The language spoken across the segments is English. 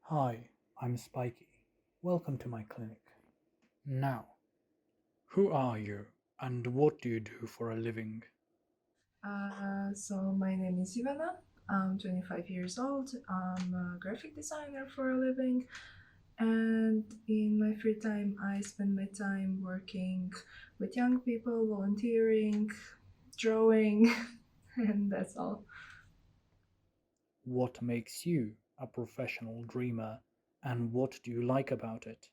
Hi, I'm Spiky. Welcome to my clinic. Now, who are you and what do you do for a living? So my name is Ivana. I'm 25 years old. I'm a graphic designer for a living, and in my free time, I spend my time working with young people, volunteering, drawing, and that's all. What makes you a professional dreamer and what do you like about it?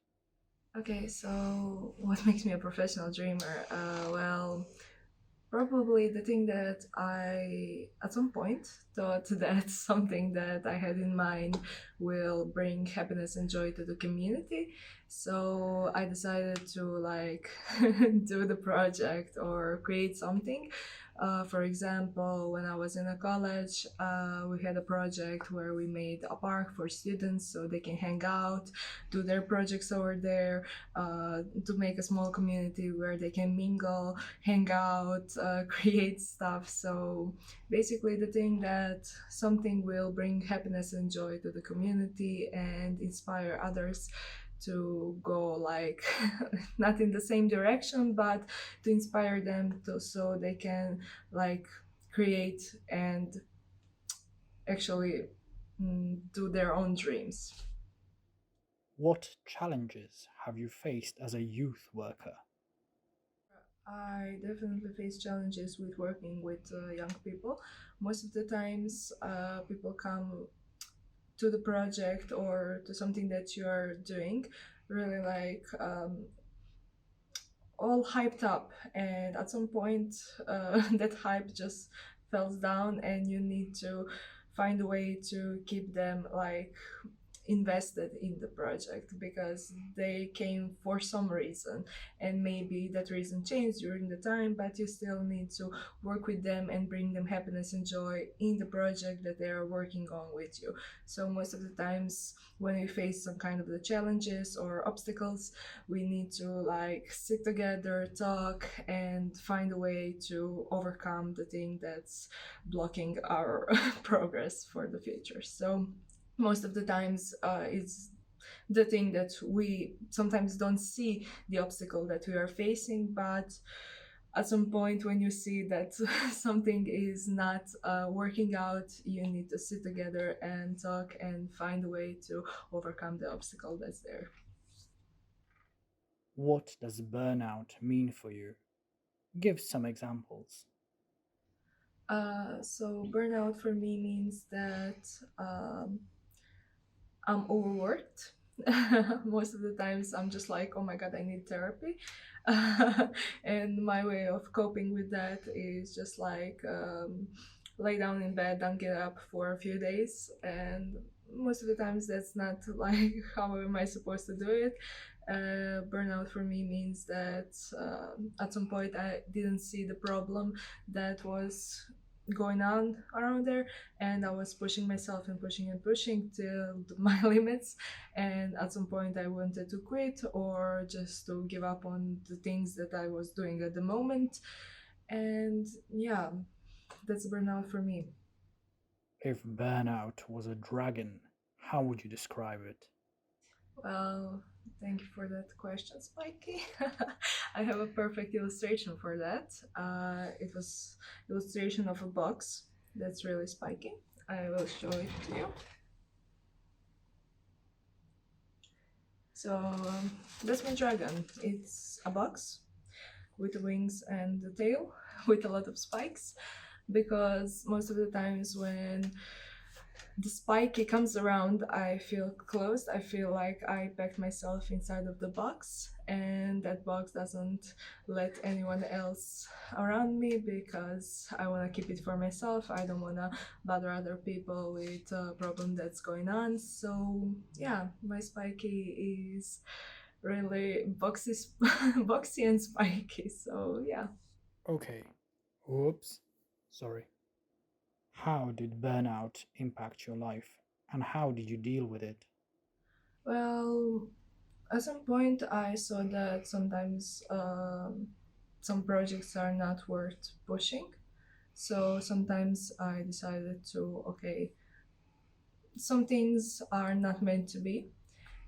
Okay, so what makes me a professional dreamer? Well, probably the thing that I, at some point, thought that something that I had in mind will bring happiness and joy to the community. So I decided to like do the project or create something. For example, when I was in a college, we had a project where we made a park for students so they can hang out, do their projects over there, to make a small community where they can mingle, hang out, create stuff. So basically, the thing that something will bring happiness and joy to the community and inspire others to go like not in the same direction, but to inspire them to so they can like create and actually do their own dreams. What challenges have you faced as a youth worker? I definitely face challenges with working with young people. Most of the times, people come to the project or to something that you are doing really like all hyped up, and at some point, that hype just falls down, and you need to find a way to keep them like invested in the project because they came for some reason, and maybe that reason changed during the time, but you still need to work with them and bring them happiness and joy in the project that they are working on with you. So most of the times when we face some kind of the challenges or obstacles, we need to like sit together, talk, and find a way to overcome the thing that's blocking our progress for the future. So most of the times, it's the thing that we sometimes don't see the obstacle that we are facing, but at some point when you see that something is not working out, you need to sit together and talk and find a way to overcome the obstacle that's there. What does burnout mean for you? Give some examples. So burnout for me means that I'm overworked. Most of the times, I'm just like, oh my god, I need therapy. And my way of coping with that is just like lay down in bed, don't get up for a few days. And most of the times, that's not like how am I supposed to do it. Burnout for me means that at some point I didn't see the problem that was going on around there, and I was pushing myself and pushing and pushing till my limits. And at some point, I wanted to quit or just to give up on the things that I was doing at the moment. And yeah, that's burnout for me. If burnout was a dragon, how would you describe it? Well, thank you for that question, Spikey. I have a perfect illustration for that. It was illustration of a box that's really spiky. I will show it to you. So that's my dragon. It's a box with the wings and the tail with a lot of spikes, because most of the times when the spiky comes around, I feel closed. I feel like I packed myself inside of the box, and that box doesn't let anyone else around me because I want to keep it for myself. I don't want to bother other people with a problem that's going on. So yeah, my spiky is really boxy, boxy and spiky. So yeah. Okay. Oops. Sorry. How did burnout impact your life and how did you deal with it? Well, at some point, I saw that sometimes some projects are not worth pushing. So sometimes I decided to, okay, some things are not meant to be.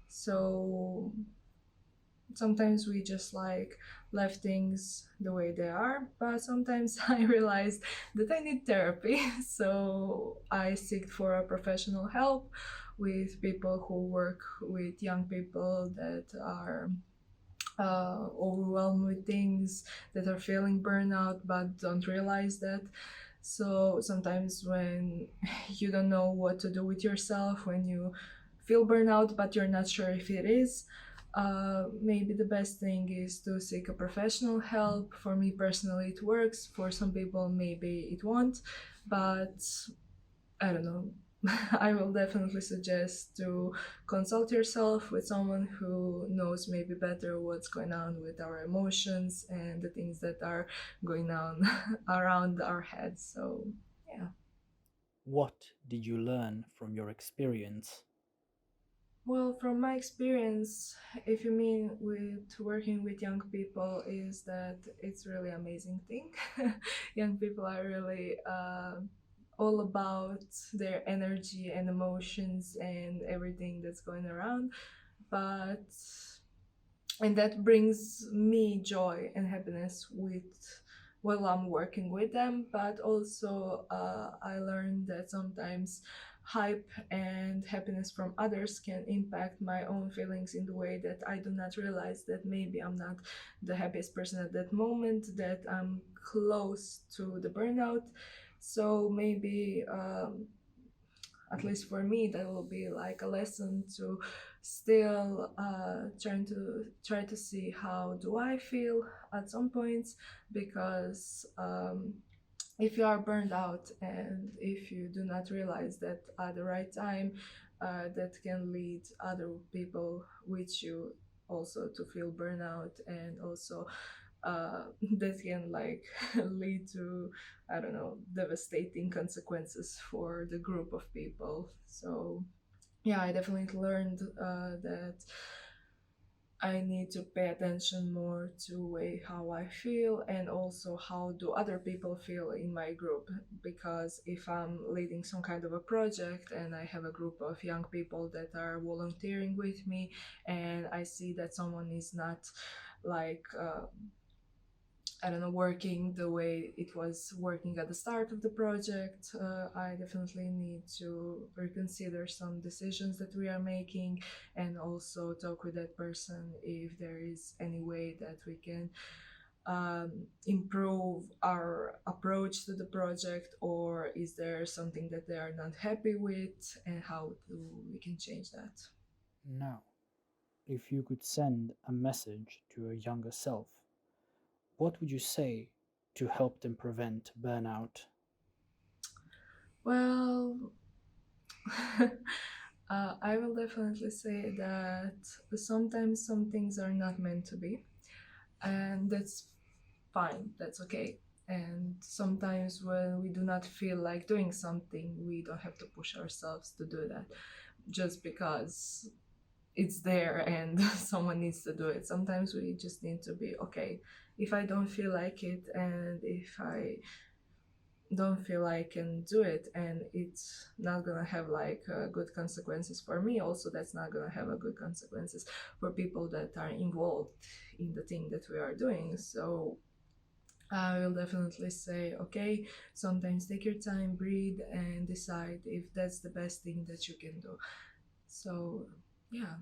So sometimes we just like left things the way they are, but sometimes I realized that I need therapy. So I seek for a professional help with people who work with young people that are overwhelmed with things, that are feeling burnout but don't realize that. So sometimes when you don't know what to do with yourself, when you feel burnout but you're not sure if it is, maybe the best thing is to seek a professional help. For me personally, it works. For some people, maybe it won't, but I don't know. I will definitely suggest to consult yourself with someone who knows maybe better what's going on with our emotions and the things that are going on around our heads. So, yeah. What did you learn from your experience? Well, from my experience, if you mean with working with young people, is that it's really amazing thing. Young people are really all about their energy and emotions and everything that's going around. But and that brings me joy and happiness with while I'm working with them. But also, I learned that sometimes hype and happiness from others can impact my own feelings in the way that I do not realize that maybe I'm not the happiest person at that moment, that I'm close to the burnout. So maybe at least for me, that will be like a lesson to still try to see how do I feel at some points, because if you are burned out and if you do not realize that at the right time, that can lead other people with you also to feel burnout, and also that can like lead to, I don't know, devastating consequences for the group of people. So yeah, I definitely learned that I need to pay attention more to way how I feel, and also how do other people feel in my group. Because if I'm leading some kind of a project and I have a group of young people that are volunteering with me, and I see that someone is not like I don't know, working the way it was working at the start of the project, I definitely need to reconsider some decisions that we are making, and also talk with that person if there is any way that we can improve our approach to the project, or is there something that they are not happy with, and how do we can change that. Now, if you could send a message to your younger self, what would you say to help them prevent burnout? Well, I will definitely say that sometimes some things are not meant to be, and that's fine, that's okay. And sometimes when we do not feel like doing something, we don't have to push ourselves to do that just because it's there and someone needs to do it. Sometimes we just need to be okay. If I don't feel like it, and if I don't feel I can do it, and it's not gonna have like good consequences for me, also that's not gonna have a good consequences for people that are involved in the thing that we are doing. So I will definitely say, okay, sometimes take your time, breathe, and decide if that's the best thing that you can do. So yeah.